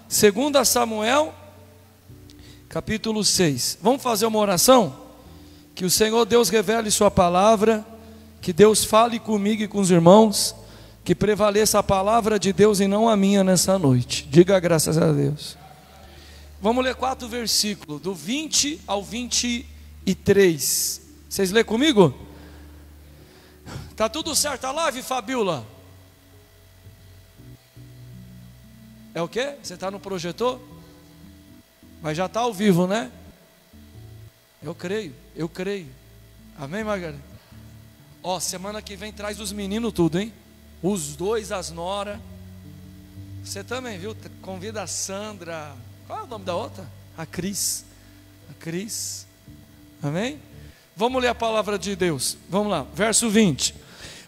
2 Samuel, capítulo 6. Vamos fazer uma oração? Que o Senhor Deus revele sua palavra, que Deus fale comigo e com os irmãos, que prevaleça a palavra de Deus e não a minha nessa noite. Diga graças a Deus. Vamos ler 4 versículos, do 20 ao 23. Vocês lêem comigo? Tá tudo certo a live, Fabiola? É o quê? Você está no projetor? Mas já está ao vivo, né? Eu creio. Amém, Margarida? Ó, semana que vem traz os meninos tudo, hein? Os 2, as nora. Você também, viu? Convida a Sandra. Qual é o nome da outra? A Cris. Amém? Vamos ler a palavra de Deus. Vamos lá, verso 20.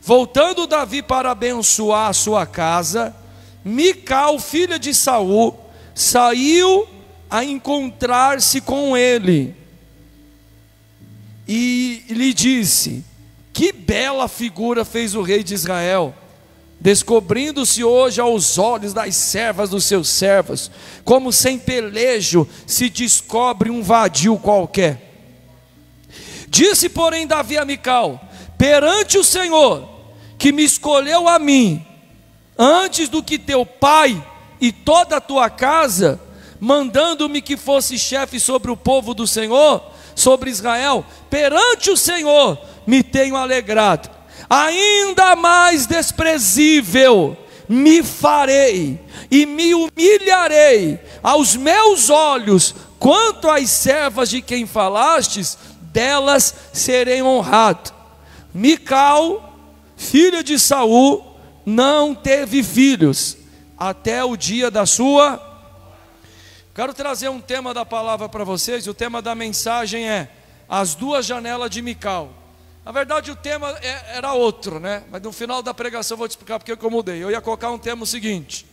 Voltando Davi para abençoar a sua casa, Mical, filha de Saul, saiu a encontrar-se com ele e lhe disse: que bela figura fez o rei de Israel, descobrindo-se hoje aos olhos das servas dos seus servos, como sem pelejo se descobre um vadio qualquer. Disse, porém, Davi a Mical: perante o Senhor, que me escolheu a mim, antes do que teu pai e toda a tua casa, mandando-me que fosse chefe sobre o povo do Senhor, sobre Israel, perante o Senhor me tenho alegrado. Ainda mais desprezível me farei e me humilharei aos meus olhos, quanto às servas de quem falastes, delas serei honrado. Mical, filha de Saul, não teve filhos até o dia da sua. Quero trazer um tema da palavra para vocês. O tema da mensagem é as 2 janelas de Mical. Na verdade o tema era outro, né? Mas no final da pregação eu vou te explicar porque eu mudei. Eu ia colocar um tema o seguinte: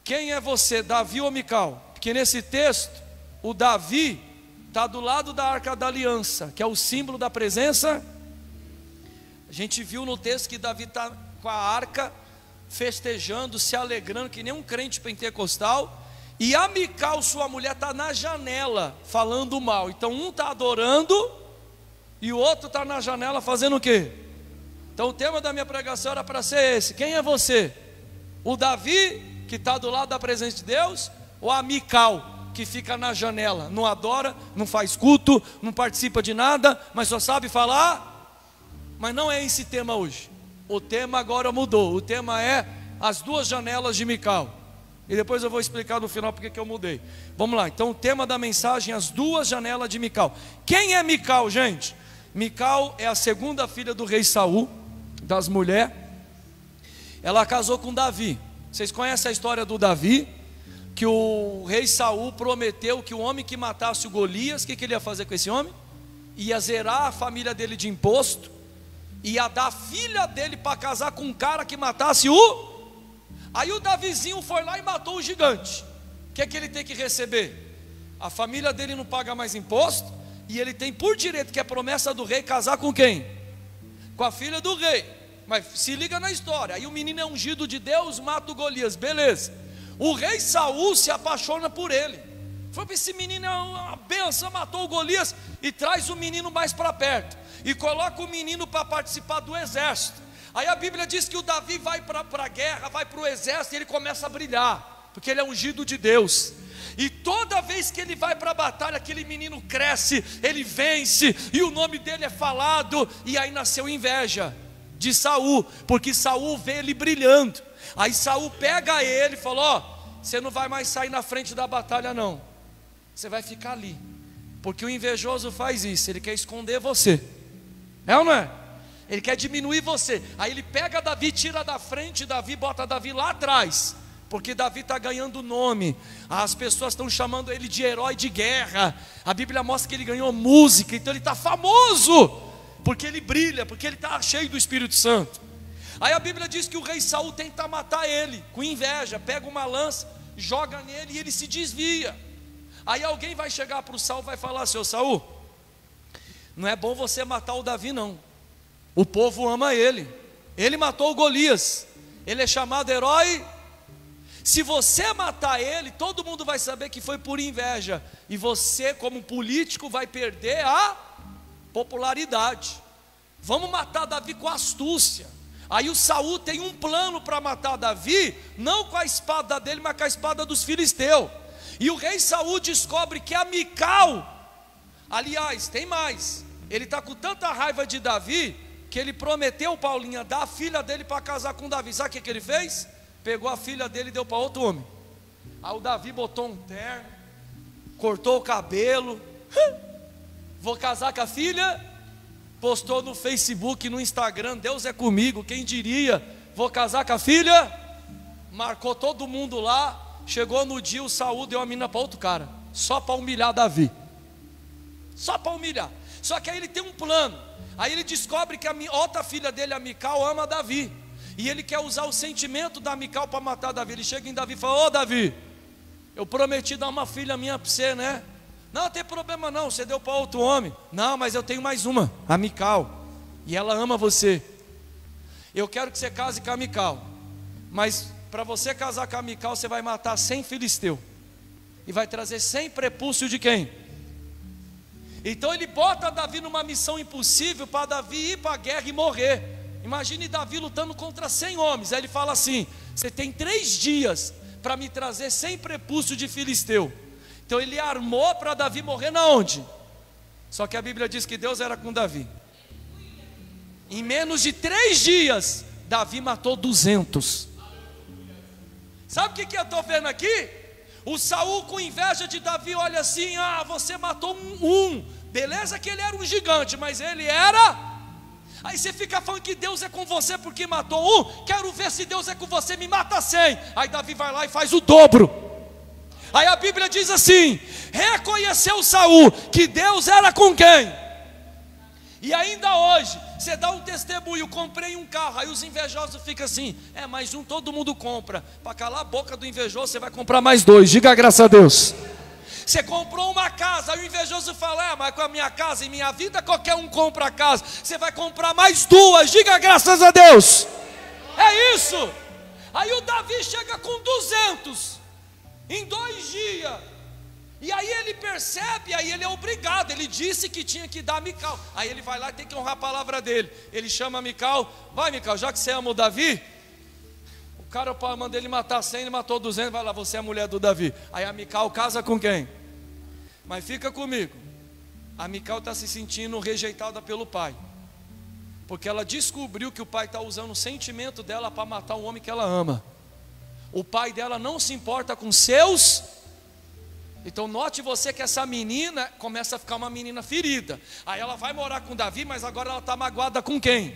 quem é você, Davi ou Mical? Porque nesse texto o Davi está do lado da Arca da Aliança, que é o símbolo da presença. A gente viu no texto que Davi está com a arca, festejando, se alegrando, que nem um crente pentecostal. E a Mical, sua mulher, está na janela, falando mal. Então um está adorando e o outro está na janela fazendo o quê? Então o tema da minha pregação era para ser esse: quem é você? O Davi, que está do lado da presença de Deus, ou a Mical, que fica na janela, não adora, não faz culto, não participa de nada, mas só sabe falar? Mas não é esse tema hoje. O tema agora mudou. O tema é as 2 janelas de Mical. E depois eu vou explicar no final porque que eu mudei. Vamos lá, então o tema da mensagem: as 2 janelas de Mical. Quem é Mical, gente? Mical é a 2ª filha do rei Saul, das mulheres. Ela casou com Davi. Vocês conhecem a história do Davi? Que o rei Saul prometeu que o homem que matasse o Golias, o que ele ia fazer com esse homem? Ia zerar a família dele de imposto, ia dar a filha dele para casar com um cara que matasse o... Aí o Davizinho foi lá e matou o gigante. O que ele tem que receber? A família dele não paga mais imposto, e ele tem por direito, que é promessa do rei, casar com quem? Com a filha do rei. Mas se liga na história. Aí o menino é ungido de Deus, mata o Golias, beleza. O rei Saul se apaixona por ele. Foi para esse menino, é uma benção, matou o Golias, e traz o menino mais para perto, e coloca o menino para participar do exército. Aí a Bíblia diz que o Davi vai para a guerra, vai para o exército, e ele começa a brilhar, porque ele é ungido de Deus. E toda vez que ele vai para a batalha, aquele menino cresce, ele vence, e o nome dele é falado. E aí nasceu inveja de Saul, porque Saul vê ele brilhando. Aí Saul pega ele e falou: ó, você não vai mais sair na frente da batalha não, você vai ficar ali, porque o invejoso faz isso, ele quer esconder você. É ou não é? Ele quer diminuir você. Aí ele pega Davi, tira da frente Davi, bota Davi lá atrás, porque Davi está ganhando nome. As pessoas estão chamando ele de herói de guerra. A Bíblia mostra que ele ganhou música, então ele está famoso, porque ele brilha, porque ele está cheio do Espírito Santo. Aí a Bíblia diz que o rei Saul tenta matar ele, com inveja, pega uma lança, joga nele e ele se desvia. Aí alguém vai chegar para o Saul e vai falar: seu Saul, não é bom você matar o Davi não, o povo ama ele, ele matou o Golias, ele é chamado herói. Se você matar ele, todo mundo vai saber que foi por inveja, e você, como político, vai perder a popularidade. Vamos matar Davi com astúcia. Aí o Saul tem um plano para matar Davi, não com a espada dele, mas com a espada dos filisteus. E o rei Saul descobre que a Mical, aliás, tem mais, ele está com tanta raiva de Davi, que ele prometeu, Paulinha, dar a filha dele para casar com Davi. Sabe o que ele fez? Pegou a filha dele e deu para outro homem. Aí o Davi botou um terno, cortou o cabelo, vou casar com a filha, postou no Facebook, no Instagram, Deus é comigo, quem diria, vou casar com a filha, marcou todo mundo lá. Chegou no dia, o Saul deu a mina para outro cara, só para humilhar Davi, só para humilhar. Só que aí ele tem um plano. Aí ele descobre que a outra filha dele, a Mical, ama Davi, e ele quer usar o sentimento da Mical para matar Davi. Ele chega em Davi e fala: ô Davi, eu prometi dar uma filha minha para você, né? Não tem problema não, você deu para outro homem. Não, mas eu tenho mais uma, a Mical, e ela ama você. Eu quero que você case com a Mical, mas para você casar com a Mical, você vai matar 100 filisteu, e vai trazer 100 prepúcio de quem? Então ele bota Davi numa missão impossível, para Davi ir para a guerra e morrer. Imagine Davi lutando contra 100 homens. Aí ele fala assim: você tem 3 dias para me trazer 100 prepúcio de filisteu. Então ele armou para Davi morrer na onde? Só que a Bíblia diz que Deus era com Davi. Em menos de 3 dias, Davi matou 200. Sabe o que eu estou vendo aqui? O Saul, com inveja de Davi, olha assim: ah, você matou um. Beleza que ele era um gigante, mas ele era... Aí você fica falando que Deus é com você porque matou um. Quero ver se Deus é com você, me mata 100. Aí Davi vai lá e faz o dobro. Aí a Bíblia diz assim: reconheceu Saul que Deus era com quem? E ainda hoje, você dá um testemunho: comprei um carro. Aí os invejosos ficam assim: mais um todo mundo compra. Para calar a boca do invejoso, você vai comprar mais 2. Diga graças a Deus. Você comprou uma casa, aí o invejoso fala: mas com a minha casa e minha vida, qualquer um compra a casa. Você vai comprar mais 2. Diga graças a Deus. É isso. Aí o Davi chega com 200 em 2 dias. E aí ele percebe, aí ele é obrigado. Ele disse que tinha que dar a Mical. Aí ele vai lá e tem que honrar a palavra dele. Ele chama a Mical: vai Mical, já que você ama o Davi, o cara manda ele matar 100, ele matou 200, vai lá, você é a mulher do Davi. Aí a Mical casa com quem? Mas fica comigo, a Mical está se sentindo rejeitada pelo pai, porque ela descobriu que o pai está usando o sentimento dela para matar o homem que ela ama. O pai dela não se importa com seus... Então note você que essa menina começa a ficar uma menina ferida. Aí ela vai morar com Davi, mas agora ela está magoada com quem?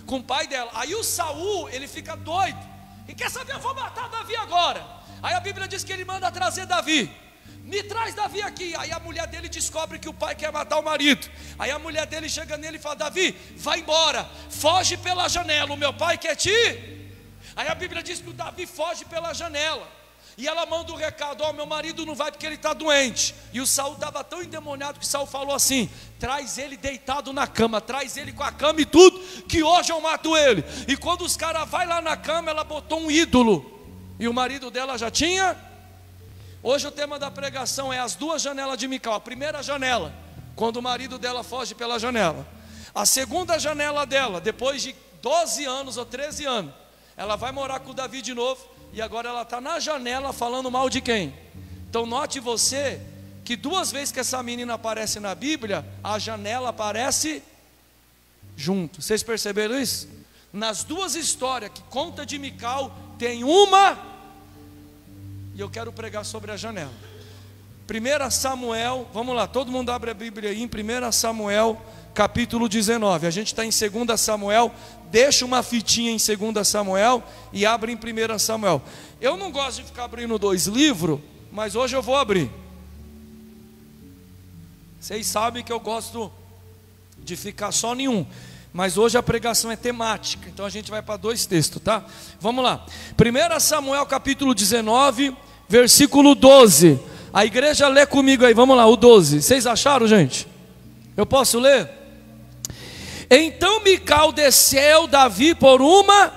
Com o pai dela. Aí o Saul, ele fica doido e quer saber: eu vou matar Davi agora. Aí a Bíblia diz que ele manda trazer Davi. Me traz Davi aqui. Aí a mulher dele descobre que o pai quer matar o marido. Aí a mulher dele chega nele e fala: Davi, vai embora, foge pela janela, o meu pai quer te... Aí a Bíblia diz que o Davi foge pela janela. E ela manda o recado: meu marido não vai porque ele está doente. E o Saul estava tão endemoniado que Saul falou assim: traz ele deitado na cama, traz ele com a cama e tudo, que hoje eu mato ele. E quando os caras vão lá na cama, ela botou um ídolo, e o marido dela já tinha... Hoje o tema da pregação é as 2 janelas de Mical. A primeira janela, quando o marido dela foge pela janela. A segunda janela dela, depois de 12 anos ou 13 anos, ela vai morar com o Davi de novo. E agora ela está na janela falando mal de quem? Então note você que 2 vezes que essa menina aparece na Bíblia, a janela aparece junto. Vocês perceberam isso? Nas 2 histórias que conta de Mical, tem uma... E eu quero pregar sobre a janela. 1 Samuel, vamos lá, todo mundo abre a Bíblia aí em 1 Samuel capítulo 19. A gente está em 2 Samuel. Deixa uma fitinha em 2 Samuel e abre em 1 Samuel. Eu não gosto de ficar abrindo 2 livros, mas hoje eu vou abrir. Vocês sabem que eu gosto de ficar só em um, mas hoje a pregação é temática, então a gente vai para 2 textos, tá? Vamos lá. 1 Samuel capítulo 19, versículo 12. A igreja lê comigo aí, vamos lá, o 12. Vocês acharam, gente? Eu posso ler? Então Mical desceu Davi por uma...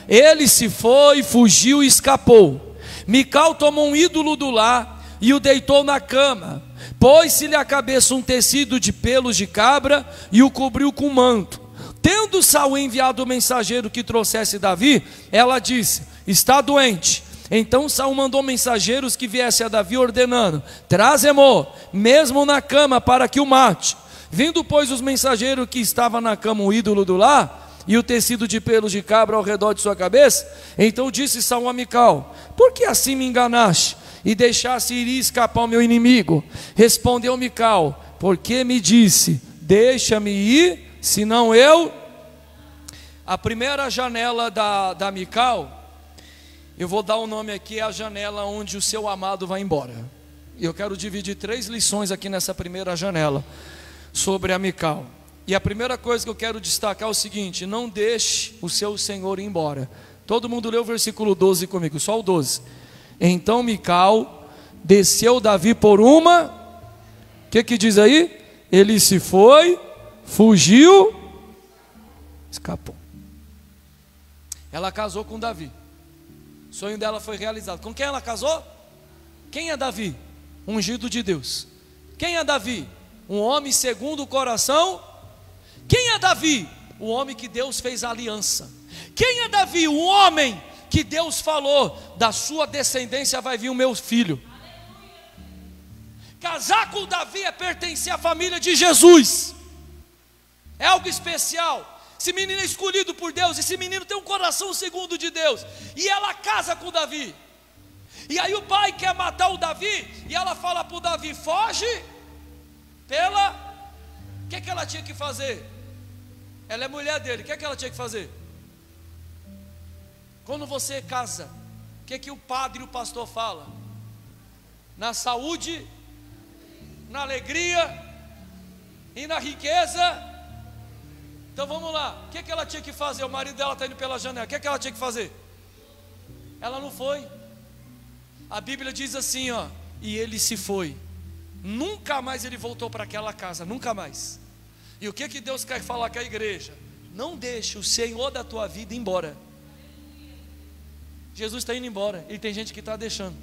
Ele se foi, fugiu e escapou. Mical tomou um ídolo do lar e o deitou na cama. Pôs-se-lhe à cabeça um tecido de pelos de cabra e o cobriu com manto. Tendo Saul enviado o mensageiro que trouxesse Davi, ela disse: está doente. Então Saul mandou mensageiros que viessem a Davi, ordenando: traze-mo, mesmo na cama, para que o mate. Vindo, pois, os mensageiros, que estava na cama o ídolo do lar e o tecido de pelos de cabra ao redor de sua cabeça, então disse Saul a Mical: por que assim me enganaste e deixaste ir e escapar o meu inimigo? Respondeu Mical: porque me disse: deixa-me ir, senão eu... A primeira janela da Mical, eu vou dar o nome aqui, é a janela onde o seu amado vai embora. E eu quero dividir 3 lições aqui nessa primeira janela sobre a Mical. E a primeira coisa que eu quero destacar é o seguinte: não deixe o seu Senhor ir embora. Todo mundo leu o versículo 12 comigo, só o 12. Então Mical desceu Davi por uma... O que diz aí? Ele se foi, fugiu, escapou. Ela casou com Davi. O sonho dela foi realizado. Com quem ela casou? Quem é Davi? Ungido de Deus. Quem é Davi? Um homem segundo o coração. Quem é Davi? O homem que Deus fez aliança. Quem é Davi? O homem que Deus falou: da sua descendência vai vir o meu filho. Casar com Davi é pertencer à família de Jesus. É algo especial. Esse menino é escolhido por Deus. Esse menino tem um coração segundo de Deus. E ela casa com Davi. E aí o pai quer matar o Davi, e ela fala para o Davi: foge pela... O que ela tinha que fazer? Ela é mulher dele. O que ela tinha que fazer? Quando você casa, o que o padre e o pastor fala? Na saúde, na alegria e na riqueza. Então vamos lá, o que ela tinha que fazer? O marido dela está indo pela janela, o que ela tinha que fazer? Ela não foi. A Bíblia diz assim, ó: e ele se foi, nunca mais ele voltou para aquela casa, nunca mais. E o que Deus quer falar com a igreja? Não deixe o Senhor da tua vida ir embora. Jesus está indo embora, e tem gente que está deixando,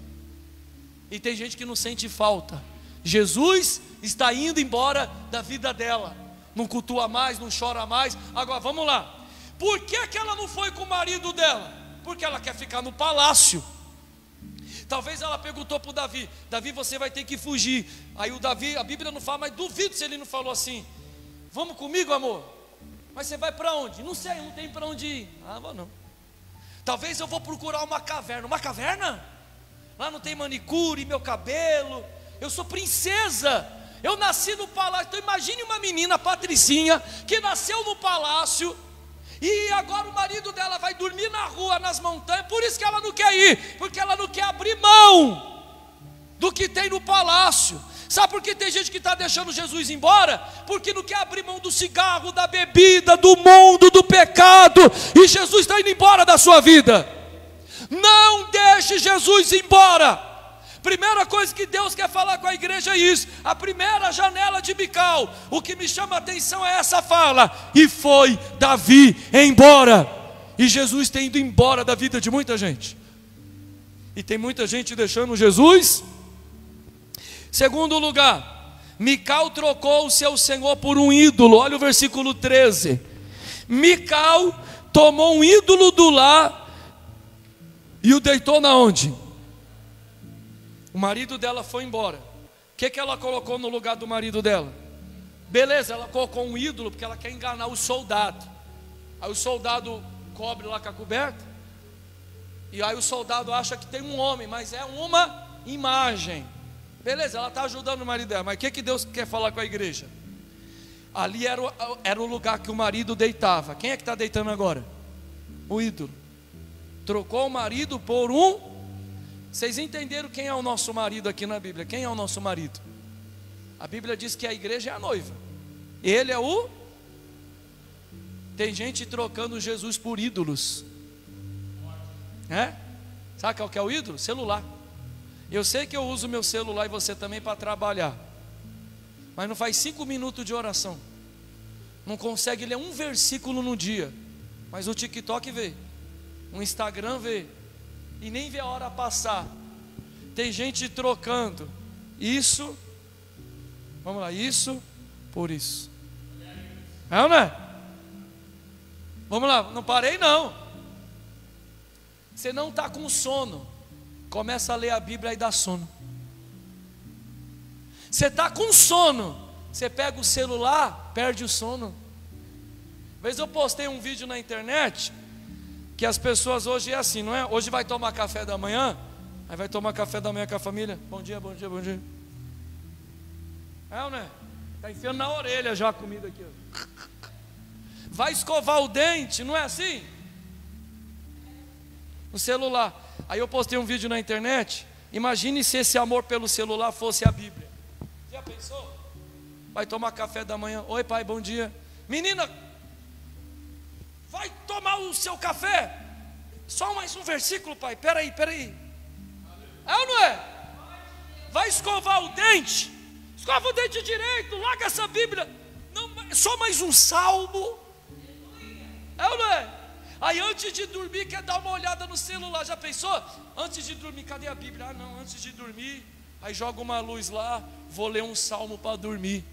e tem gente que não sente falta. Jesus está indo embora da vida dela. Não cultua mais, não chora mais. Agora vamos lá, por que ela não foi com o marido dela? Porque ela quer ficar no palácio. Talvez ela perguntou para o Davi: Davi, você vai ter que fugir. Aí o Davi, a Bíblia não fala, mas duvido se ele não falou assim: vamos comigo, amor? Mas você vai para onde? Não sei, não tem para onde ir. Ah, vou não. Talvez eu vou procurar uma caverna. Uma caverna? Lá não tem manicure, meu cabelo. Eu sou princesa, eu nasci no palácio. Então imagine uma menina patricinha que nasceu no palácio, e agora o marido dela vai dormir na rua, nas montanhas. Por isso que ela não quer ir, porque ela não quer abrir mão do que tem no palácio. Sabe por que tem gente que está deixando Jesus embora? Porque não quer abrir mão do cigarro, da bebida, do mundo, do pecado. E Jesus está indo embora da sua vida. Não deixe Jesus ir embora. Primeira coisa que Deus quer falar com a igreja é isso. A primeira janela de Mical. O que me chama a atenção é essa fala: e foi Davi embora. E Jesus tem ido embora da vida de muita gente. E tem muita gente deixando Jesus. Segundo lugar, Mical trocou o seu senhor por um ídolo. Olha o versículo 13. Mical tomou um ídolo do lar e o deitou na onde? O marido dela foi embora. O que ela colocou no lugar do marido dela? Beleza, ela colocou um ídolo porque ela quer enganar o soldado. Aí o soldado cobre lá com a coberta, e aí o soldado acha que tem um homem, mas é uma imagem. Beleza, ela está ajudando o marido dela. Mas o que Deus quer falar com a igreja? Ali era o lugar que o marido deitava. Quem é que está deitando agora? O ídolo. Trocou o marido por um... Vocês entenderam quem é o nosso marido aqui na Bíblia? Quem é o nosso marido? A Bíblia diz que a igreja é a noiva. Ele é o... Tem gente trocando Jesus por ídolos. Sabe qual que é o ídolo? Celular. Eu sei que eu uso meu celular e você também para trabalhar, mas não faz 5 minutos de oração, não consegue ler um versículo no dia, mas o TikTok vê, O Instagram vê e nem vê a hora passar. Tem gente trocando isso, vamos lá, isso por isso. É ou não é? Vamos lá, não parei não. Você não está com sono, começa a ler a Bíblia e dá sono. Você está com sono, você pega o celular, perde o sono. Uma vez eu postei um vídeo na internet, que as pessoas hoje é assim, não é? Hoje vai tomar café da manhã, aí vai tomar café da manhã com a família, bom dia, bom dia, bom dia. É ou não é? Está enfiando na orelha já a comida aqui, ó. Vai escovar o dente, não é assim? No celular. Aí eu postei um vídeo na internet, imagine se esse amor pelo celular fosse a Bíblia. Já pensou? Vai tomar café da manhã, oi pai, bom dia. Menina, vai tomar o seu café? Só mais um versículo, pai, peraí. É ou não é? Vai escovar o dente? Escova o dente direito, larga essa Bíblia. Não, só mais um salmo. É ou não é? Aí antes de dormir quer dar uma olhada no celular, já pensou? Antes de dormir, cadê a Bíblia? Ah não, antes de dormir, aí joga uma luz lá, vou ler um salmo para dormir.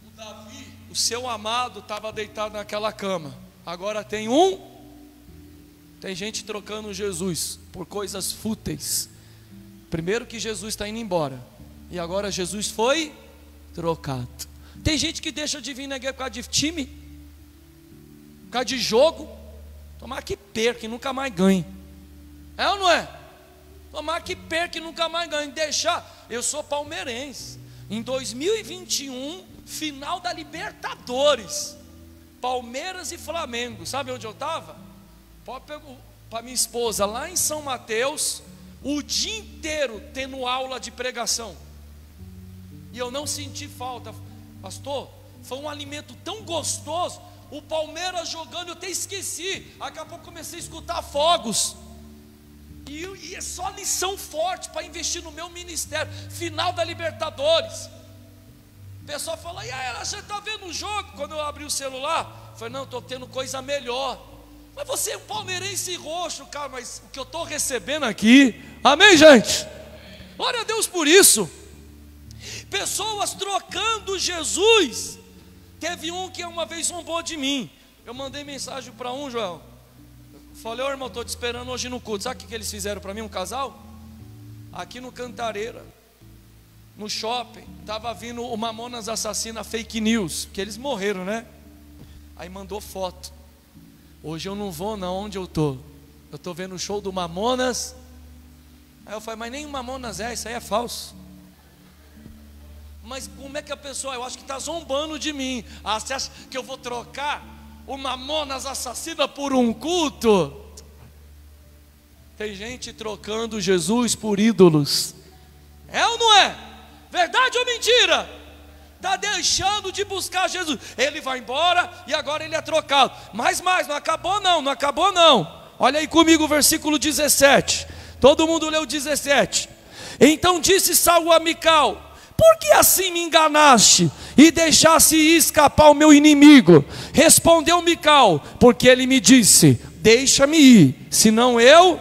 O Davi, o seu amado, estava deitado naquela cama. Agora tem gente trocando Jesus por coisas fúteis. Primeiro que Jesus está indo embora, e agora Jesus foi trocado. Tem gente que deixa de vir na igreja por causa de time, por causa de jogo. Tomar que perca e nunca mais ganhe. É ou não é? Tomar que perca e nunca mais ganhe. Deixar. Eu sou palmeirense. Em 2021, final da Libertadores, Palmeiras e Flamengo. Sabe onde eu estava? Para minha esposa, lá em São Mateus, o dia inteiro tendo aula de pregação. E eu não senti falta. Pastor, foi um alimento tão gostoso. O Palmeiras jogando, eu até esqueci. Daqui a pouco comecei a escutar fogos. E é só lição forte para investir no meu ministério. Final da Libertadores. O pessoal fala, e aí, você está vendo o jogo? Quando eu abri o celular, eu falei, não, estou tendo coisa melhor. Mas você é um palmeirense roxo, cara, mas o que eu estou recebendo aqui, amém, gente? Glória a Deus por isso. Pessoas trocando Jesus. Teve um que uma vez zombou de mim. Eu mandei mensagem para um, Joel. Falei, ô irmão, estou te esperando hoje no culto. Sabe o que eles fizeram para mim, um casal? Aqui no Cantareira, no shopping, estava vindo o Mamonas Assassina fake news, porque eles morreram, né? Aí mandou foto. Hoje eu não vou não, onde eu estou? Eu estou vendo o show do Mamonas. Aí eu falei, mas nem o Mamonas isso aí é falso. Mas como é que a pessoa, eu acho que está zombando de mim. Ah, você acha que eu vou trocar o Mamonas Assassina por um culto? Tem gente trocando Jesus por ídolos. É ou não é? Verdade ou mentira? Está deixando de buscar Jesus. Ele vai embora e agora ele é trocado. Mas não acabou não. Olha aí comigo o versículo 17. Todo mundo leu 17. Então disse Saul a Mical, por que assim me enganaste e deixaste escapar o meu inimigo? Respondeu Mical, porque ele me disse, deixa-me ir, senão eu...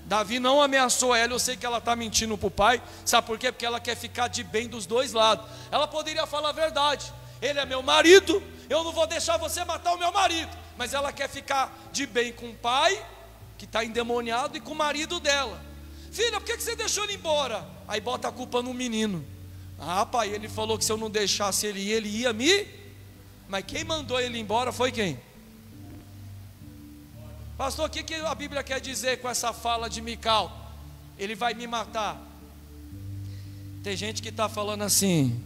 Davi não ameaçou ela, eu sei que ela está mentindo para o pai. Sabe por quê? Porque ela quer ficar de bem dos dois lados. Ela poderia falar a verdade, ele é meu marido, eu não vou deixar você matar o meu marido. Mas ela quer ficar de bem com o pai, que está endemoniado, e com o marido dela. Filha, por que você deixou ele embora? Aí bota a culpa no menino. Ah pai, ele falou que se eu não deixasse ele ia me... Mas quem mandou ele embora foi quem? Pastor, o que a Bíblia quer dizer com essa fala de Mical? Ele vai me matar. Tem gente que está falando assim,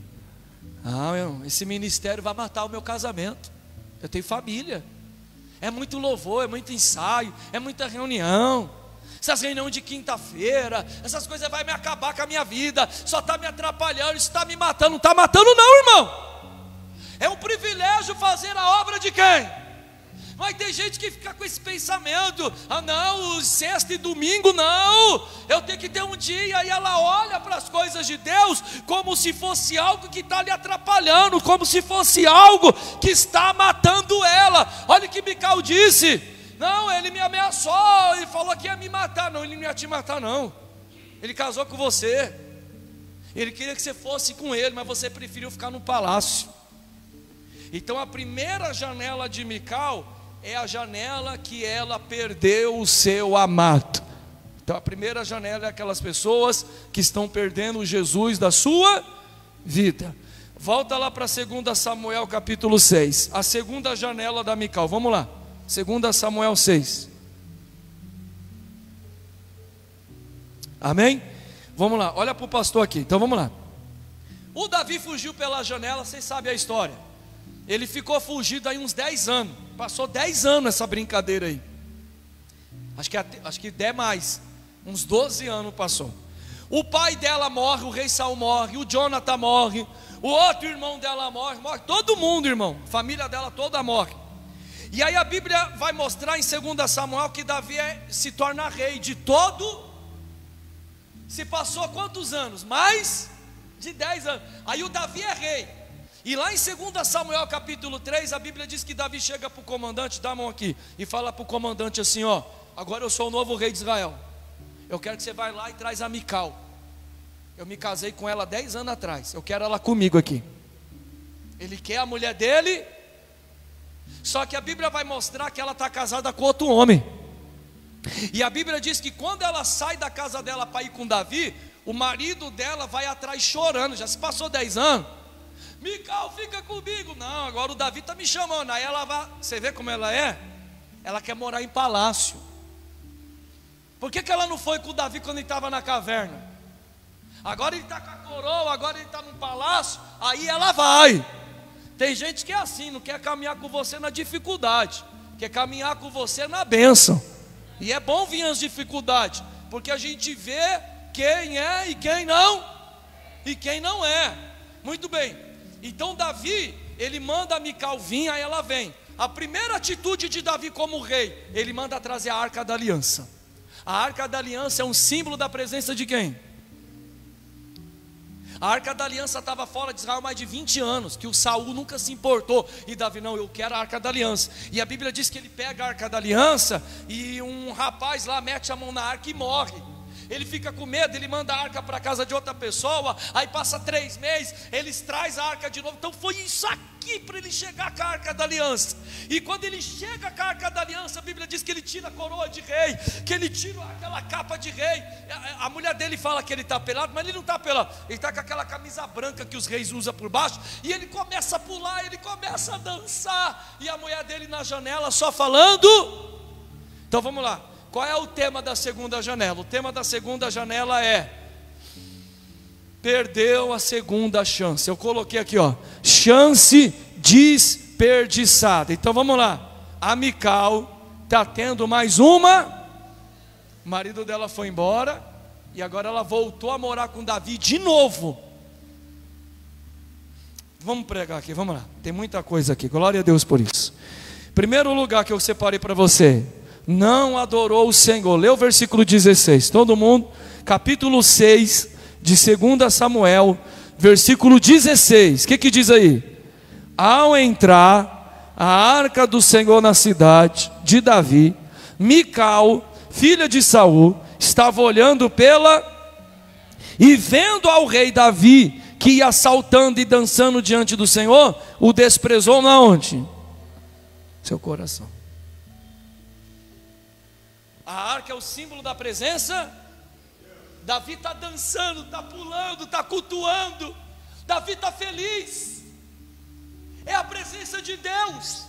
esse ministério vai matar o meu casamento. Eu tenho família. É muito louvor, é muito ensaio, é muita reunião. Essas reuniões de quinta-feira, essas coisas vai me acabar com a minha vida. Só está me atrapalhando, isso está me matando. Não está matando não, irmão. É um privilégio fazer a obra de quem? Mas tem gente que fica com esse pensamento, não, sexta e domingo não, eu tenho que tem um dia e ela olha para as coisas de Deus como se fosse algo que está lhe atrapalhando, como se fosse algo que está matando ela. Olha o que Mical disse: não, ele me ameaçou, ele falou que ia me matar. Não, ele não ia te matar não, ele casou com você, ele queria que você fosse com ele, mas você preferiu ficar no palácio. Então a primeira janela de Mical é a janela que ela perdeu o seu amado. Então a primeira janela é aquelas pessoas que estão perdendo Jesus da sua vida. Volta lá para 2 Samuel capítulo 6, a segunda janela da Mical, vamos lá, 2 Samuel 6. Amém? Vamos lá, olha para o pastor aqui, então vamos lá. O Davi fugiu pela janela, vocês sabem a história. Ele ficou fugido aí uns 10 anos, passou 10 anos essa brincadeira aí. Acho que der mais, uns 12 anos passou. O pai dela morre, o rei Saul morre, o Jonathan morre, o outro irmão dela morre, todo mundo, irmão, a família dela toda morre. E aí a Bíblia vai mostrar em 2 Samuel que Davi se torna rei de todo. Se passou quantos anos? Mais de 10 anos. Aí o Davi é rei. E lá em 2 Samuel capítulo 3, a Bíblia diz que Davi chega para o comandante, dá a mão aqui, e fala para o comandante assim: ó, agora eu sou o novo rei de Israel, eu quero que você vá lá e traz a Mical. Eu me casei com ela 10 anos atrás, eu quero ela comigo aqui. Ele quer a mulher dele, só que a Bíblia vai mostrar que ela está casada com outro homem. E a Bíblia diz que quando ela sai da casa dela para ir com Davi, o marido dela vai atrás chorando, já se passou 10 anos. Mical, fica comigo. Não, agora o Davi está me chamando. Aí ela vai, você vê como ela é? Ela quer morar em palácio. Por que ela não foi com o Davi quando ele estava na caverna? Agora ele está com a coroa, agora ele está no palácio. Aí ela vai. Tem gente que é assim, não quer caminhar com você na dificuldade, quer caminhar com você na bênção. E é bom vir as dificuldades, porque a gente vê quem é e quem não é. Muito bem. Então Davi, ele manda a Mical vir, aí ela vem. A primeira atitude de Davi como rei, ele manda trazer a Arca da Aliança. A Arca da Aliança é um símbolo da presença de quem? A Arca da Aliança estava fora de Israel há mais de 20 anos, que o Saul nunca se importou. E Davi, não, eu quero a Arca da Aliança. E a Bíblia diz que ele pega a Arca da Aliança e um rapaz lá mete a mão na arca e morre. Ele fica com medo, ele manda a arca para a casa de outra pessoa. Aí passa 3 meses, eles trazem a arca de novo. Então foi isso aqui para ele chegar com a Arca da Aliança. E quando ele chega com a Arca da Aliança, a Bíblia diz que ele tira a coroa de rei, que ele tira aquela capa de rei. A mulher dele fala que ele está pelado, mas ele não está pelado, ele está com aquela camisa branca que os reis usam por baixo. E ele começa a pular, ele começa a dançar, e a mulher dele na janela só falando. Então vamos lá, qual é o tema da segunda janela? O tema da segunda janela é: perdeu a segunda chance. Eu coloquei aqui, ó, chance desperdiçada. Então vamos lá, a Mical está tendo mais uma. O marido dela foi embora e agora ela voltou a morar com Davi de novo. Vamos pregar aqui, vamos lá, tem muita coisa aqui, glória a Deus por isso. Primeiro lugar que eu separei para você: não adorou o Senhor. Lê o versículo 16, todo mundo, capítulo 6 de 2 Samuel, versículo 16, o que diz aí? Ao entrar a arca do Senhor na cidade de Davi, Mical, filha de Saul, estava olhando e vendo ao rei Davi, que ia saltando e dançando diante do Senhor, o desprezou na onde? Seu coração. A arca é o símbolo da presença. Davi está dançando, está pulando, está cultuando. Davi está feliz. É a presença de Deus.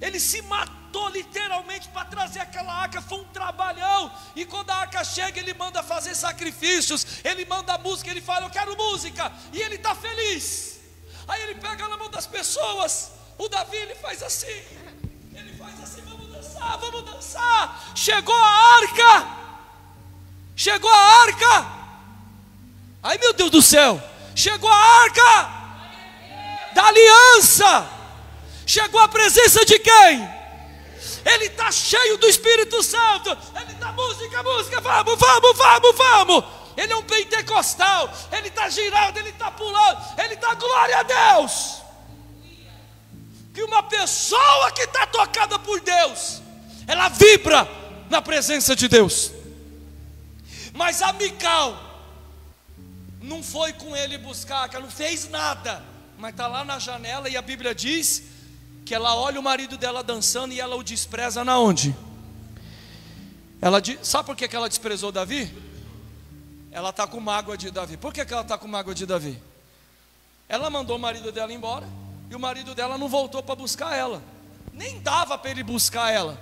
Ele se matou literalmente para trazer aquela arca. Foi um trabalhão. E quando a arca chega, ele manda fazer sacrifícios, ele manda música, ele fala: eu quero música. E ele está feliz. Aí ele pega na mão das pessoas. O Davi, ele faz assim. Ele faz assim: vamos dançar. Chegou a arca. Chegou a arca. Ai, meu Deus do céu. Chegou a arca da aliança. Chegou a presença de quem? ele está cheio do Espírito Santo, ele está música, vamos, vamos, vamos, vamos. Ele é um pentecostal, ele está girando, ele está pulando, ele está glória a Deus. Que uma pessoa que está tocada por Deus, ela vibra na presença de Deus. Mas a Mical não foi com ele buscar, que ela não fez nada, mas está lá na janela e a Bíblia diz que ela olha o marido dela dançando e ela o despreza na onde? Sabe por que ela desprezou Davi? Ela está com mágoa de Davi. Por que ela está com mágoa de Davi? Ela mandou o marido dela embora e o marido dela não voltou para buscar ela. Nem dava para ele buscar ela,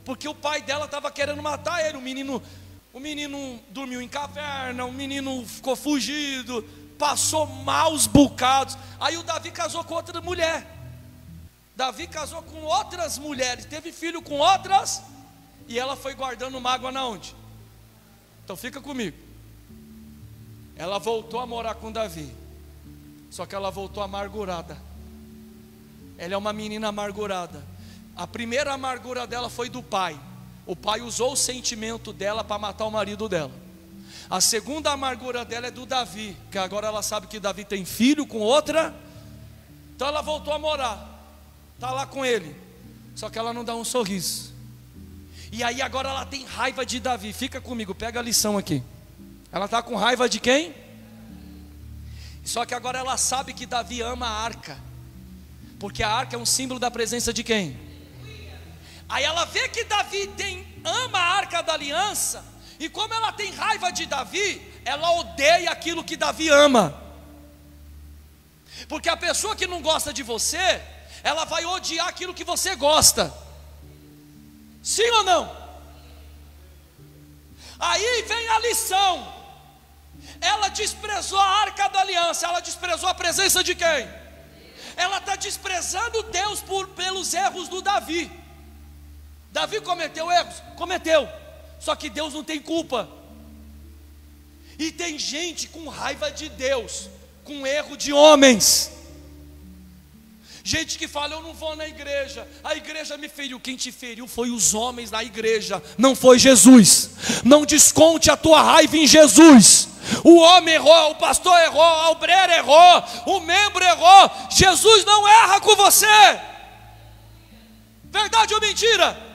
porque o pai dela estava querendo matar ele. O menino dormiu em caverna, o menino ficou fugido, passou maus bocados. Aí o Davi casou com outra mulher. Davi casou com outras mulheres, teve filho com outras, e ela foi guardando mágoa na onde? Então fica comigo. Ela voltou a morar com Davi, só que ela voltou amargurada. Ela é uma menina amargurada. A primeira amargura dela foi do pai. O pai usou o sentimento dela para matar o marido dela. A segunda amargura dela é do Davi, que agora ela sabe que Davi tem filho com outra. Então ela voltou a morar, está lá com ele, só que ela não dá um sorriso. E aí agora ela tem raiva de Davi. Fica comigo, pega a lição aqui. Ela está com raiva de quem? Só que agora ela sabe que Davi ama a arca, porque a arca é um símbolo da presença de quem? Aí ela vê que Davi ama a arca da aliança, e como ela tem raiva de Davi, ela odeia aquilo que Davi ama. Porque a pessoa que não gosta de você, ela vai odiar aquilo que você gosta. Sim ou não? Aí vem a lição. Ela desprezou a arca da aliança. Ela desprezou a presença de quem? Ela está desprezando Deus pelos erros do Davi. Davi cometeu erros? Cometeu. Só que Deus não tem culpa. E tem gente com raiva de Deus, com erro de homens. Gente que fala, eu não vou na igreja, a igreja me feriu. Quem te feriu foi os homens da igreja, não foi Jesus. Não desconte a tua raiva em Jesus. O homem errou, o pastor errou, a obreira errou, o membro errou. Jesus não erra com você. Verdade ou mentira?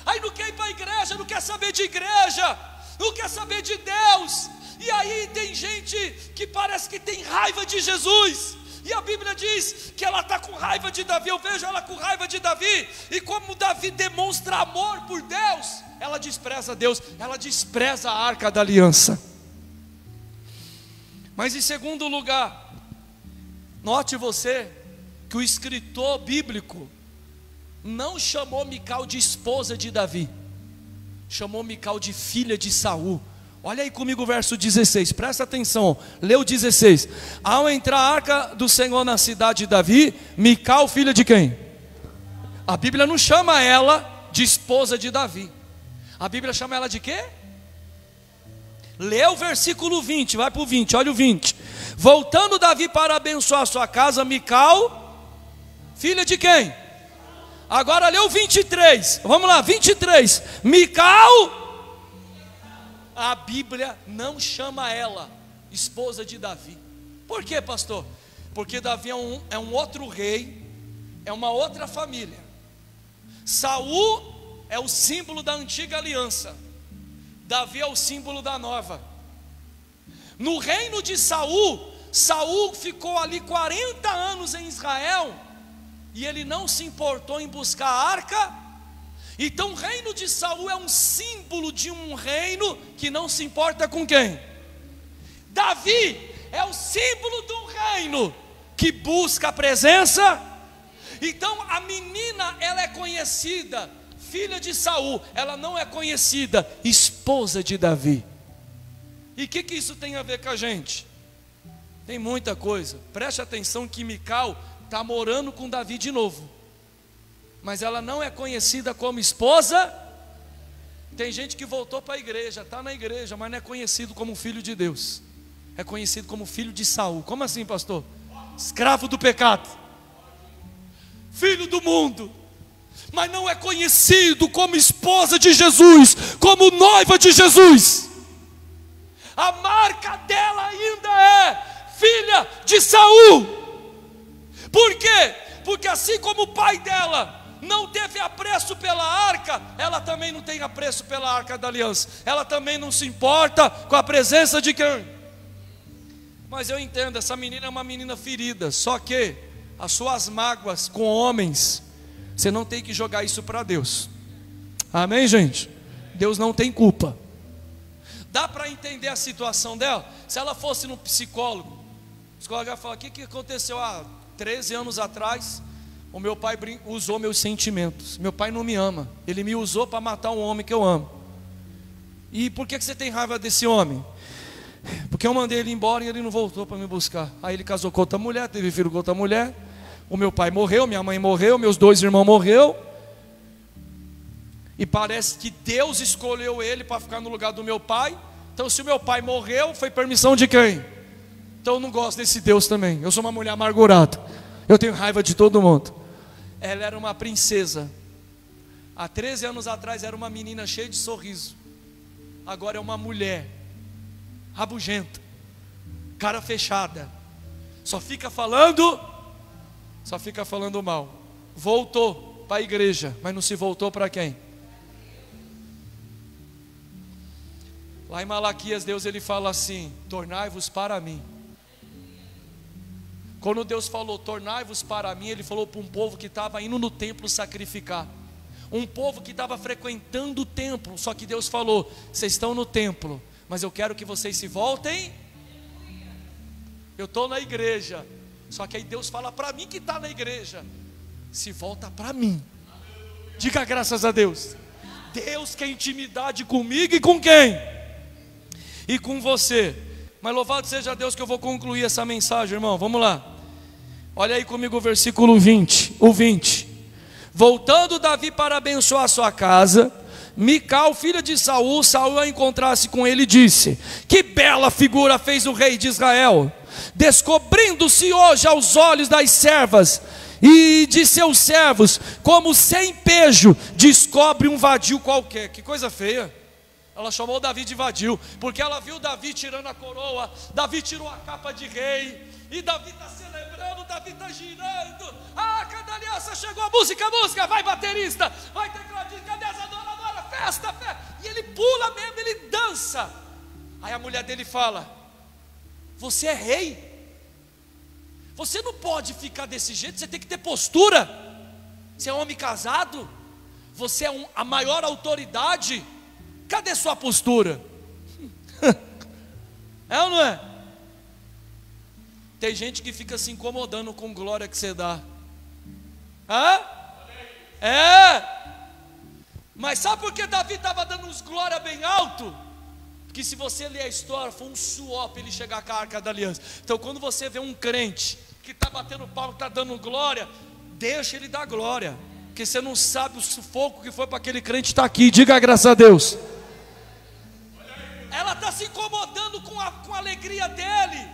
Aí não quer ir para a igreja, não quer saber de igreja, não quer saber de Deus. E aí tem gente que parece que tem raiva de Jesus. E a Bíblia diz que ela está com raiva de Davi. Eu vejo ela com raiva de Davi. E como Davi demonstra amor por Deus, ela despreza Deus, ela despreza a arca da aliança. Mas em segundo lugar, note você que o escritor bíblico não chamou Mical de esposa de Davi, chamou Mical de filha de Saul. Olha aí comigo o verso 16, presta atenção, lê o 16. Ao entrar a arca do Senhor na cidade de Davi, Mical, filha de quem? A Bíblia não chama ela de esposa de Davi. A Bíblia chama ela de quê? Lê o versículo 20, vai para o 20, olha o 20. Voltando Davi para abençoar a sua casa, Mical, filha de quem? Agora lê o 23, vamos lá, 23. Mical, a Bíblia não chama ela esposa de Davi. Por quê, pastor? Porque Davi é um outro rei, é uma outra família. Saul é o símbolo da antiga aliança, Davi é o símbolo da nova. No reino de Saul, Saul ficou ali 40 anos em Israel, e ele não se importou em buscar a arca. Então o reino de Saul é um símbolo de um reino que não se importa com quem? Davi é o símbolo de um reino que busca a presença. Então a menina, ela é conhecida filha de Saul, ela não é conhecida esposa de Davi. E o que isso tem a ver com a gente? Tem muita coisa. Preste atenção que Mical está morando com Davi de novo, mas ela não é conhecida como esposa. Tem gente que voltou para a igreja, está na igreja, mas não é conhecido como filho de Deus, é conhecido como filho de Saul. Como assim, pastor? Escravo do pecado, filho do mundo. mas não é conhecido como esposa de Jesus, como noiva de Jesus. A marca dela ainda é filha de Saul. Por quê? Porque assim como o pai dela não teve apreço pela arca, ela também não tem apreço pela arca da aliança. Ela também não se importa com a presença de quem? Mas eu entendo, essa menina é uma menina ferida. Só que as suas mágoas com homens, você não tem que jogar isso para Deus. Amém, gente? Deus não tem culpa. Dá para entender a situação dela? Se ela fosse no psicólogo, o psicólogo ia falar: o que aconteceu há 13 anos atrás? O meu pai usou meus sentimentos. Meu pai não me ama. Ele me usou para matar um homem que eu amo. E por que você tem raiva desse homem? Porque eu mandei ele embora e ele não voltou para me buscar. Aí ele casou com outra mulher, teve filho com outra mulher. O meu pai morreu, minha mãe morreu, meus 2 irmãos morreram. E parece que Deus escolheu ele para ficar no lugar do meu pai. Então se o meu pai morreu, foi permissão de quem? Então eu não gosto desse Deus também. Eu sou uma mulher amargurada. Eu tenho raiva de todo mundo. Ela era uma princesa. Há 13 anos atrás era uma menina cheia de sorriso. Agora é uma mulher rabugenta, cara fechada, só fica falando mal. Voltou para a igreja, mas não se voltou para quem? Lá em Malaquias, Deus ele fala assim: tornai-vos para mim. Quando Deus falou tornai-vos para mim, Ele falou para um povo que estava indo no templo sacrificar, um povo que estava frequentando o templo. Só que Deus falou: vocês estão no templo, mas eu quero que vocês se voltem. Eu estou na igreja, só que aí Deus fala para mim que está na igreja: se volta para mim. Diga graças a Deus. Deus quer intimidade comigo e com quem? E com você. Mas louvado seja Deus que eu vou concluir essa mensagem, irmão. Vamos lá. Olha aí comigo o versículo 20. O 20. Voltando Davi para abençoar a sua casa, Mical, filha de Saul, ao encontrar-se com ele, disse: que bela figura fez o rei de Israel, descobrindo-se hoje aos olhos das servas e de seus servos, como sem pejo descobre um vadio qualquer. Que coisa feia. Ela chamou Davi de vadio, porque ela viu Davi tirando a coroa, Davi tirou a capa de rei, e Davi está celebrando, Davi está girando. Ah, cada aliança chegou a música, vai baterista, vai tecladista, cadê as adoradoras, festa. E ele pula mesmo, ele dança. Aí a mulher dele fala: você é rei, você não pode ficar desse jeito, você tem que ter postura. Você é um homem casado, você é a maior autoridade. Cadê sua postura? É ou não é? Tem gente que fica se incomodando com glória que você dá. Hã? É. Mas sabe por que Davi estava dando uns glória bem alto? Porque se você ler a história, foi um suor para ele chegar com a arca da aliança. Então quando você vê um crente que está batendo palma, está dando glória, deixa ele dar glória. Porque você não sabe o sufoco que foi para aquele crente estar aqui. Diga graças a Deus. Ela está se incomodando com a alegria dele.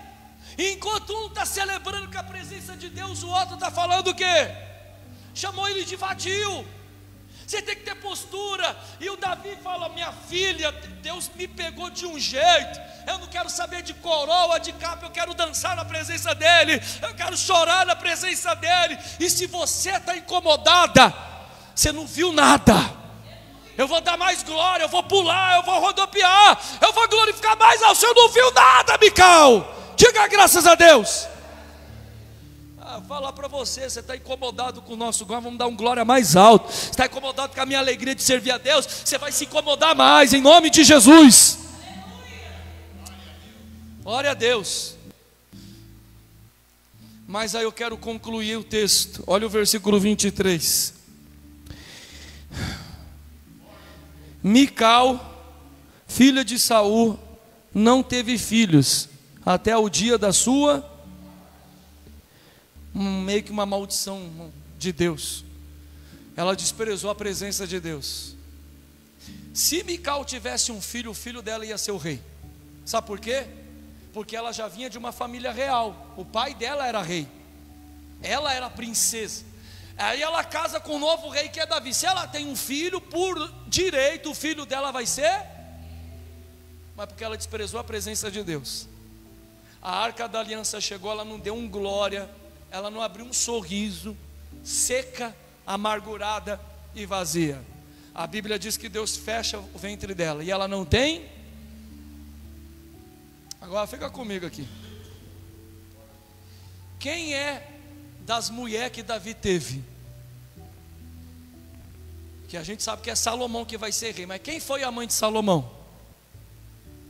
E enquanto um está celebrando com a presença de Deus, o outro está falando o quê? Chamou ele de vadio. Você tem que ter postura. E o Davi fala: minha filha, Deus me pegou de um jeito. Eu não quero saber de coroa, de capa. Eu quero dançar na presença dele. Eu quero chorar na presença dele. E se você está incomodada, você não viu nada. Eu vou dar mais glória, eu vou pular, eu vou rodopiar, eu vou glorificar mais ao Senhor. Não viu nada, Mical. Diga graças a Deus. Falar para você, você está incomodado com o nosso glória, vamos dar um glória mais alto. Você está incomodado com a minha alegria de servir a Deus, você vai se incomodar mais, em nome de Jesus. Glória a Deus. Mas aí eu quero concluir o texto. Olha o versículo 23. Mical, filha de Saul, não teve filhos até o dia da sua, meio que uma maldição de Deus. Ela desprezou a presença de Deus. Se Mical tivesse um filho, o filho dela ia ser o rei. Sabe por quê? Porque ela já vinha de uma família real. O pai dela era rei, ela era princesa. Aí ela casa com o novo rei que é Davi. Se ela tem um filho, por direito o filho dela vai ser, mas porque ela desprezou a presença de Deus. A arca da aliança chegou, ela não deu um glória, ela não abriu um sorriso, seca, amargurada e vazia. A Bíblia diz que Deus fecha o ventre dela e ela não tem. Agora fica comigo aqui. Quem é das mulheres que Davi teve? Que a gente sabe que é Salomão que vai ser rei, mas quem foi a mãe de Salomão?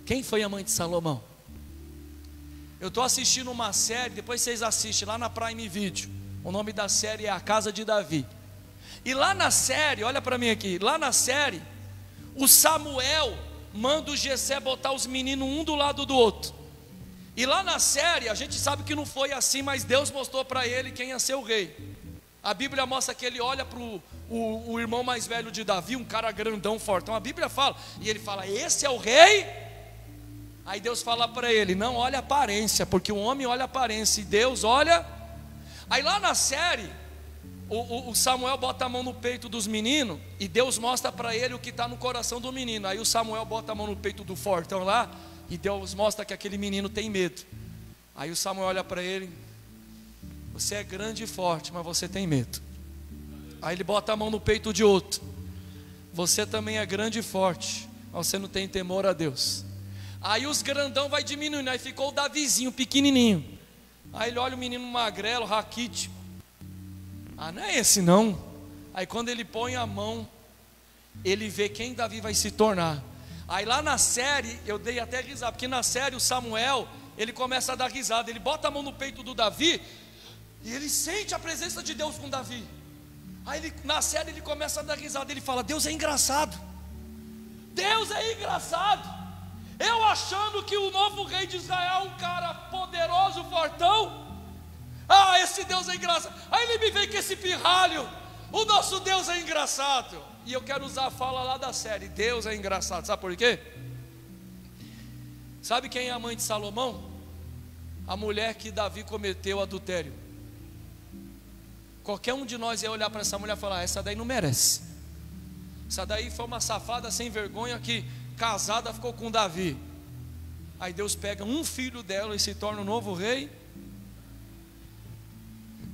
Quem foi a mãe de Salomão? Eu estou assistindo uma série, depois vocês assistem lá na Prime Video. O nome da série é A Casa de Davi. E lá na série, olha para mim aqui, lá na série, o Samuel manda o Jessé botar os meninos um do lado do outro. E lá na série, a gente sabe que não foi assim, mas Deus mostrou para ele quem ia ser o rei. A Bíblia mostra que ele olha para o irmão mais velho de Davi, um cara grandão, fortão. A Bíblia fala, e ele fala, esse é o rei? Aí Deus fala para ele, não olha a aparência, porque o homem olha a aparência e Deus olha. Aí lá na série, o Samuel bota a mão no peito dos meninos e Deus mostra para ele o que está no coração do menino. Aí o Samuel bota a mão no peito do fortão lá e Deus mostra que aquele menino tem medo. Aí o Samuel olha para ele, você é grande e forte, mas você tem medo. Aí ele bota a mão no peito de outro, você também é grande e forte, mas você não tem temor a Deus. Aí os grandão vai diminuindo, aí ficou o Davizinho, pequenininho. Aí ele olha o menino magrelo, raquítico. Ah, não é esse não. Aí quando ele põe a mão, ele vê quem Davi vai se tornar. Aí lá na série, eu dei até risada, porque na série o Samuel, ele começa a dar risada. Ele bota a mão no peito do Davi e ele sente a presença de Deus com Davi. Aí na série ele começa a dar risada, ele fala, Deus é engraçado. Deus é engraçado. Eu achando que o novo rei de Israel é um cara poderoso, fortão. Ah, esse Deus é engraçado. Aí ele me vem com esse pirralho. O nosso Deus é engraçado. E eu quero usar a fala lá da série, Deus é engraçado. Sabe por quê? Sabe quem é a mãe de Salomão? A mulher que Davi cometeu adultério. Qualquer um de nós ia olhar para essa mulher e falar, essa daí não merece. Essa daí foi uma safada sem vergonha que casada ficou com Davi. Aí Deus pega um filho dela e se torna o novo rei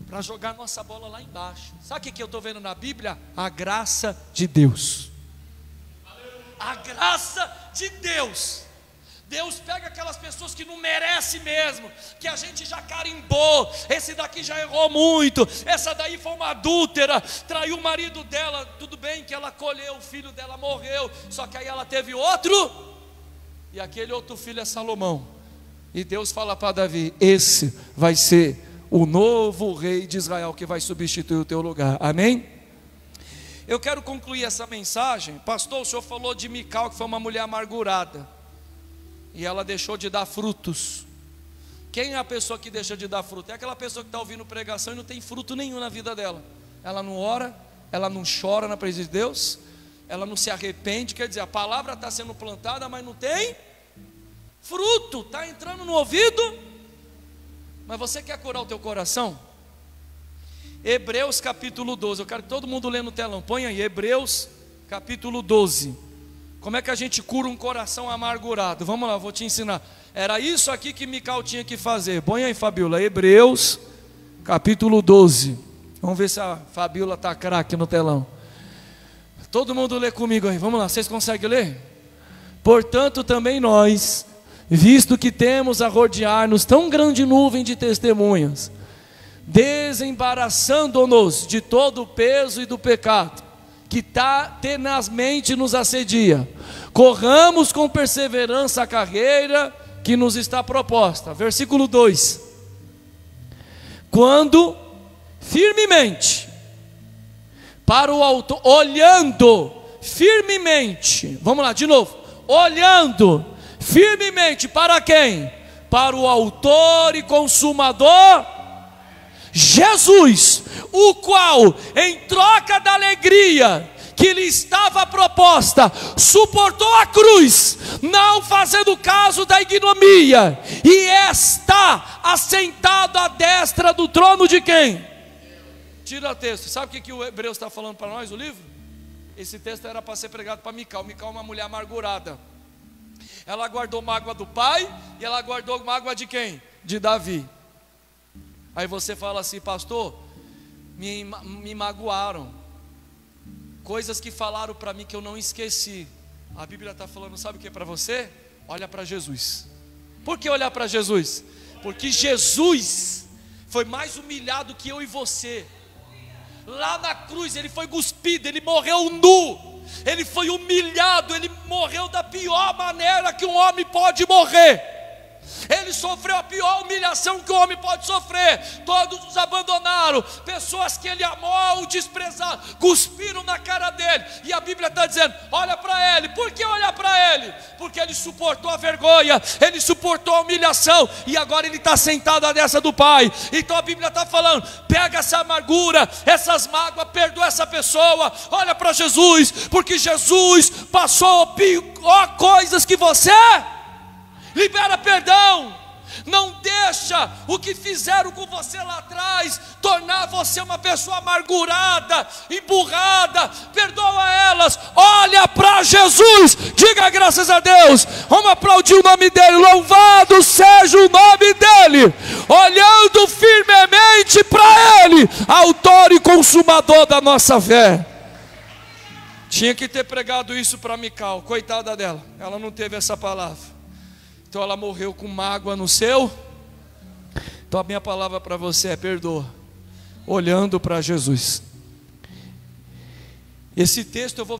para jogar nossa bola lá embaixo. Sabe o que eu estou vendo na Bíblia? A graça de Deus. A graça de Deus. Deus pega aquelas pessoas que não merecem mesmo, que a gente já carimbou, esse daqui já errou muito, essa daí foi uma adúltera, traiu o marido dela, tudo bem que ela colheu, o filho dela morreu, só que aí ela teve outro, e aquele outro filho é Salomão, e Deus fala para Davi, esse vai ser o novo rei de Israel, que vai substituir o teu lugar, amém? Eu quero concluir essa mensagem. Pastor, o senhor falou de Mical, que foi uma mulher amargurada, e ela deixou de dar frutos. Quem é a pessoa que deixa de dar fruto? É aquela pessoa que está ouvindo pregação e não tem fruto nenhum na vida dela. Ela não ora, ela não chora na presença de Deus, ela não se arrepende. Quer dizer, a palavra está sendo plantada, mas não tem fruto, está entrando no ouvido. Mas você quer curar o teu coração? Hebreus capítulo 12, eu quero que todo mundo lê no telão, põe aí, Hebreus capítulo 12. Como é que a gente cura um coração amargurado? Vamos lá, vou te ensinar. Era isso aqui que Mical tinha que fazer. Põe aí, Fabiola, Hebreus capítulo 12. Vamos ver se a Fabiola está craque no telão. Todo mundo lê comigo aí, vamos lá, vocês conseguem ler? Portanto também nós, visto que temos a rodear-nos tão grande nuvem de testemunhas, desembaraçando-nos de todo o peso e do pecado que tenazmente nos assedia, corramos com perseverança a carreira que nos está proposta. Versículo 2: quando firmemente para o alto, olhando firmemente, vamos lá de novo, olhando firmemente para quem? Para o autor e consumador Jesus, o qual, em troca da alegria que lhe estava proposta, suportou a cruz, não fazendo caso da ignomia, e está assentado à destra do trono de quem? tira o texto. Sabe o que o Hebreus está falando para nós, o livro? Esse texto era para ser pregado para Mical. Mical é uma mulher amargurada. Ela guardou mágoa do pai e ela guardou mágoa de quem? De Davi. Aí você fala assim: pastor, me magoaram, coisas que falaram para mim que eu não esqueci. A Bíblia está falando, sabe o que é para você? Olha para Jesus. Por que olhar para Jesus? Porque Jesus foi mais humilhado que eu e você. Lá na cruz ele foi cuspido, ele morreu nu, ele foi humilhado, ele morreu da pior maneira que um homem pode morrer. Ele sofreu a pior humilhação que o homem pode sofrer. Todos os abandonaram, pessoas que ele amou, o desprezaram, cuspiram na cara dele. E a Bíblia está dizendo: olha para ele. Por que olhar para ele? Porque ele suportou a vergonha, ele suportou a humilhação, e agora ele está sentado à destra do Pai. Então a Bíblia está falando: pega essa amargura, essas mágoas, perdoa essa pessoa, olha para Jesus, porque Jesus passou pior coisas que você. Libera perdão. Não deixa o que fizeram com você lá atrás tornar você uma pessoa amargurada, emburrada. Perdoa elas. Olha para Jesus. Diga graças a Deus. Vamos aplaudir o nome dele. Louvado seja o nome dele. Olhando firmemente para ele, autor e consumador da nossa fé. Tinha que ter pregado isso para Mical. Coitada dela, ela não teve essa palavra. Então ela morreu com mágoa no seu. Então a minha palavra para você é: perdoa, olhando para Jesus. Esse texto eu vou